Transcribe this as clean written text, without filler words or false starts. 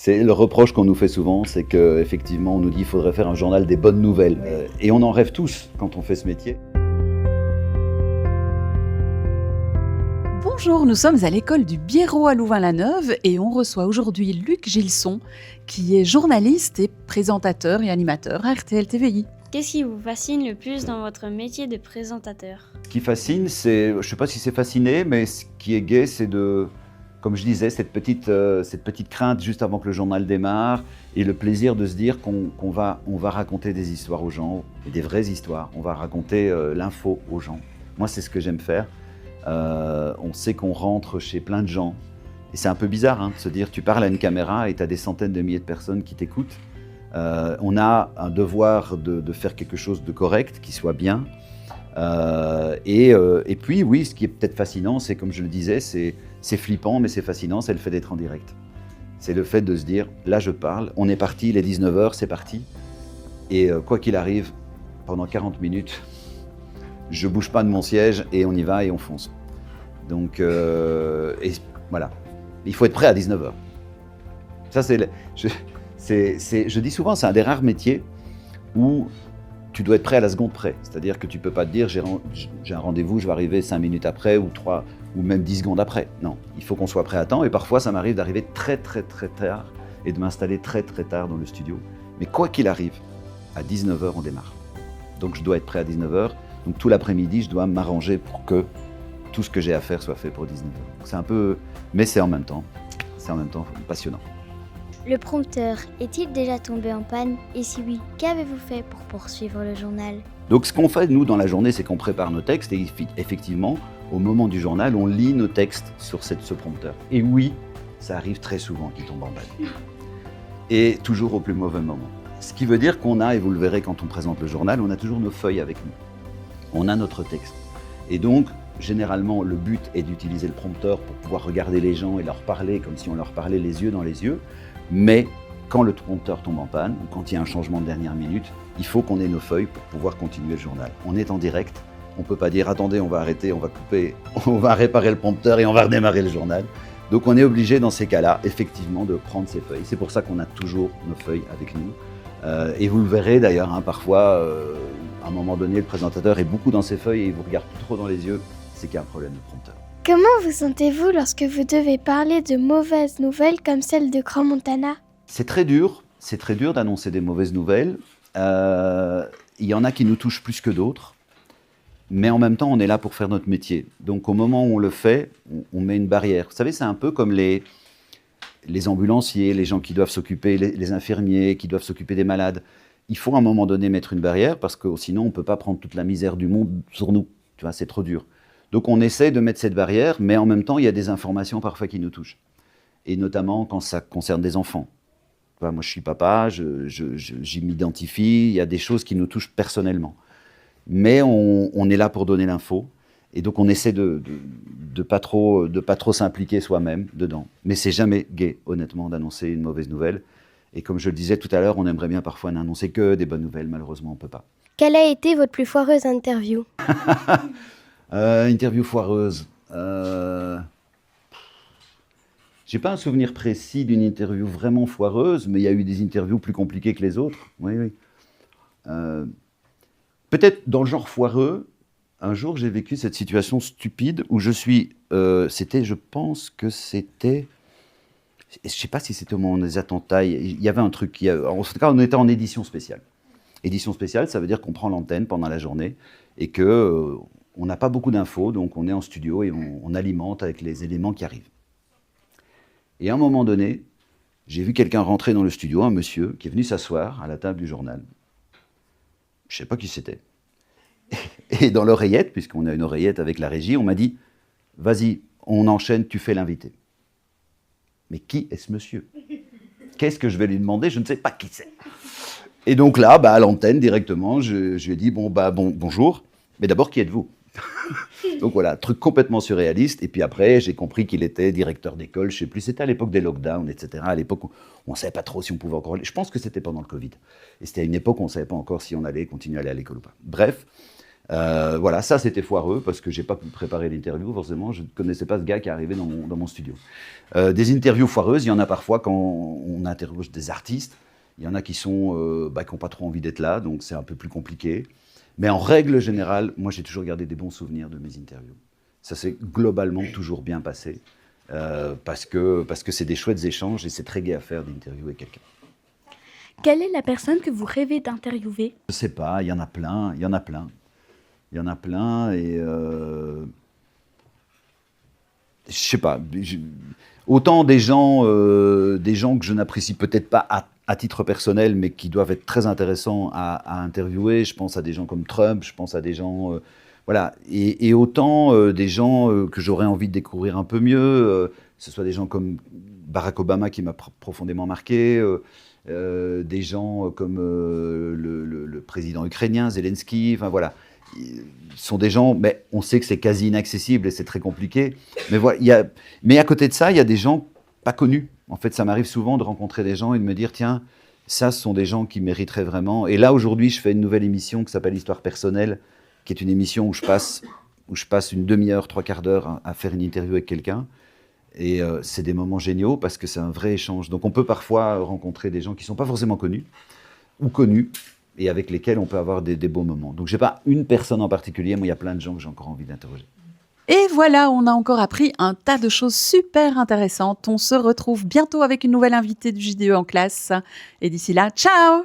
C'est le reproche qu'on nous fait souvent, c'est qu'effectivement, on nous dit qu'il faudrait faire un journal des bonnes nouvelles. Et on en rêve tous quand on fait ce métier. Bonjour, nous sommes à l'école du Biérot à Louvain-la-Neuve et on reçoit aujourd'hui Luc Gilson, qui est journaliste et présentateur et animateur à RTL TVI. Qu'est-ce qui vous fascine le plus dans votre métier de présentateur? Ce qui fascine, c'est, je ne sais pas si c'est fasciné, mais ce qui est gai, c'est de, comme je disais, cette petite crainte juste avant que le journal démarre et le plaisir de se dire qu'on va raconter des histoires aux gens, et des vraies histoires. On va raconter l'info aux gens. Moi, c'est ce que j'aime faire. On sait qu'on rentre chez plein de gens. Et c'est un peu bizarre de se dire, tu parles à une caméra et tu as des centaines de milliers de personnes qui t'écoutent. On a un devoir de faire quelque chose de correct, qui soit bien. Et puis, oui, ce qui est peut-être fascinant, c'est comme je le disais, c'est flippant, mais c'est fascinant, c'est le fait d'être en direct. C'est le fait de se dire, là je parle, on est parti, il est 19h, c'est parti. Et quoi qu'il arrive, pendant 40 minutes, je ne bouge pas de mon siège et on y va et on fonce. Donc, et voilà, il faut être prêt à 19h. Ça, je dis souvent, c'est un des rares métiers où tu dois être prêt à la seconde près. C'est-à-dire que tu ne peux pas te dire, j'ai un rendez-vous, je vais arriver 5 minutes après ou 3 ou même 10 secondes après. Non, il faut qu'on soit prêt à temps. Et parfois, ça m'arrive d'arriver très tard et de m'installer très tard dans le studio. Mais quoi qu'il arrive, à 19h, on démarre. Donc, je dois être prêt à 19h. Donc, tout l'après-midi, je dois m'arranger pour que tout ce que j'ai à faire soit fait pour 19h. C'est un peu... Mais c'est en même temps passionnant. Le prompteur est-il déjà tombé en panne? Et si oui, qu'avez-vous fait pour poursuivre le journal? Donc ce qu'on fait, nous, dans la journée, c'est qu'on prépare nos textes et effectivement, au moment du journal, on lit nos textes sur ce prompteur. Et oui, ça arrive très souvent qu'il tombe en panne. Et toujours au plus mauvais moment. Ce qui veut dire qu'on a, et vous le verrez quand on présente le journal, on a toujours nos feuilles avec nous. On a notre texte. Et donc, généralement, le but est d'utiliser le prompteur pour pouvoir regarder les gens et leur parler comme si on leur parlait les yeux dans les yeux. Mais quand le prompteur tombe en panne, ou quand il y a un changement de dernière minute, il faut qu'on ait nos feuilles pour pouvoir continuer le journal. On est en direct, on ne peut pas dire « attendez, on va arrêter, on va couper, on va réparer le prompteur et on va redémarrer le journal ». Donc on est obligé dans ces cas-là, effectivement, de prendre ces feuilles. C'est pour ça qu'on a toujours nos feuilles avec nous. Et vous le verrez d'ailleurs, parfois, à un moment donné, le présentateur est beaucoup dans ses feuilles et il vous regarde plus trop dans les yeux, c'est qu'il y a un problème de prompteur. Comment vous sentez-vous lorsque vous devez parler de mauvaises nouvelles comme celle de Grand Montana? C'est très dur d'annoncer des mauvaises nouvelles. Il y en a qui nous touchent plus que d'autres, mais en même temps, on est là pour faire notre métier. Donc au moment où on le fait, on met une barrière. Vous savez, c'est un peu comme les ambulanciers, les gens qui doivent s'occuper, les infirmiers qui doivent s'occuper des malades. Il faut à un moment donné mettre une barrière parce que sinon, on ne peut pas prendre toute la misère du monde sur nous. Tu vois, c'est trop dur. Donc on essaie de mettre cette barrière, mais en même temps, il y a des informations parfois qui nous touchent. Et notamment quand ça concerne des enfants. Moi, je suis papa, j'y m'identifie, il y a des choses qui nous touchent personnellement. Mais on est là pour donner l'info, et donc on essaie de pas trop s'impliquer soi-même dedans. Mais c'est jamais gai, honnêtement, d'annoncer une mauvaise nouvelle. Et comme je le disais tout à l'heure, on aimerait bien parfois n'annoncer que des bonnes nouvelles, malheureusement on ne peut pas. Quelle a été votre plus foireuse interview? Interview foireuse. J'ai pas un souvenir précis d'une interview vraiment foireuse, mais il y a eu des interviews plus compliquées que les autres. Oui. Peut-être dans le genre foireux, un jour j'ai vécu cette situation stupide où je pense que c'était, je sais pas si c'était au moment des attentats, il y avait un truc, en tout cas on était en édition spéciale. Édition spéciale, ça veut dire qu'on prend l'antenne pendant la journée et que on n'a pas beaucoup d'infos, donc on est en studio et on alimente avec les éléments qui arrivent. Et à un moment donné, j'ai vu quelqu'un rentrer dans le studio, un monsieur qui est venu s'asseoir à la table du journal. Je ne sais pas qui c'était. Et dans l'oreillette, puisqu'on a une oreillette avec la régie, on m'a dit « Vas-y, on enchaîne, tu fais l'invité. » Mais qui est ce monsieur? Qu'est-ce que je vais lui demander? Je ne sais pas qui c'est. Et donc là, à l'antenne, directement, je lui ai dit « Bonjour, mais d'abord, qui êtes-vous » Donc voilà, truc complètement surréaliste. Et puis après, j'ai compris qu'il était directeur d'école, je ne sais plus, c'était à l'époque des lockdowns, etc. À l'époque, on ne savait pas trop si on pouvait encore aller. Je pense que c'était pendant le Covid. Et c'était à une époque où on ne savait pas encore si on allait continuer à aller à l'école ou pas. Bref, Voilà, ça c'était foireux parce que j'ai pas pu préparer l'interview, forcément, je ne connaissais pas ce gars qui est arrivé dans mon studio. Des interviews foireuses, il y en a parfois quand on interroge des artistes, il y en a qui sont qui n'ont pas trop envie d'être là, donc c'est un peu plus compliqué. Mais en règle générale, moi j'ai toujours gardé des bons souvenirs de mes interviews. Ça s'est globalement toujours bien passé parce que c'est des chouettes échanges et c'est très gai à faire d'interviewer quelqu'un. Quelle est la personne que vous rêvez d'interviewer? Je sais pas, il y en a plein, il y en a plein. Il y en a plein et je sais pas. Autant des gens que je n'apprécie peut-être pas à titre personnel, mais qui doivent être très intéressants à interviewer. Je pense à des gens comme Trump, je pense à des gens, voilà. Et autant des gens que j'aurais envie de découvrir un peu mieux. Que ce soit des gens comme Barack Obama qui m'a profondément marqué. Des gens comme le président ukrainien, Zelensky, enfin voilà. Ce sont des gens, mais on sait que c'est quasi inaccessible et c'est très compliqué. Mais voilà, mais à côté de ça, il y a des gens pas connus. En fait, ça m'arrive souvent de rencontrer des gens et de me dire, tiens, ça, ce sont des gens qui mériteraient vraiment. Et là, aujourd'hui, je fais une nouvelle émission qui s'appelle Histoire personnelle, qui est une émission où je passe une demi-heure, 3/4 d'heure à faire une interview avec quelqu'un. Et c'est des moments géniaux parce que c'est un vrai échange. Donc on peut parfois rencontrer des gens qui ne sont pas forcément connus ou connus et avec lesquels on peut avoir des beaux moments. Donc je n'ai pas une personne en particulier, moi il y a plein de gens que j'ai encore envie d'interroger. Et voilà, on a encore appris un tas de choses super intéressantes. On se retrouve bientôt avec une nouvelle invitée du JDE en classe. Et d'ici là, ciao!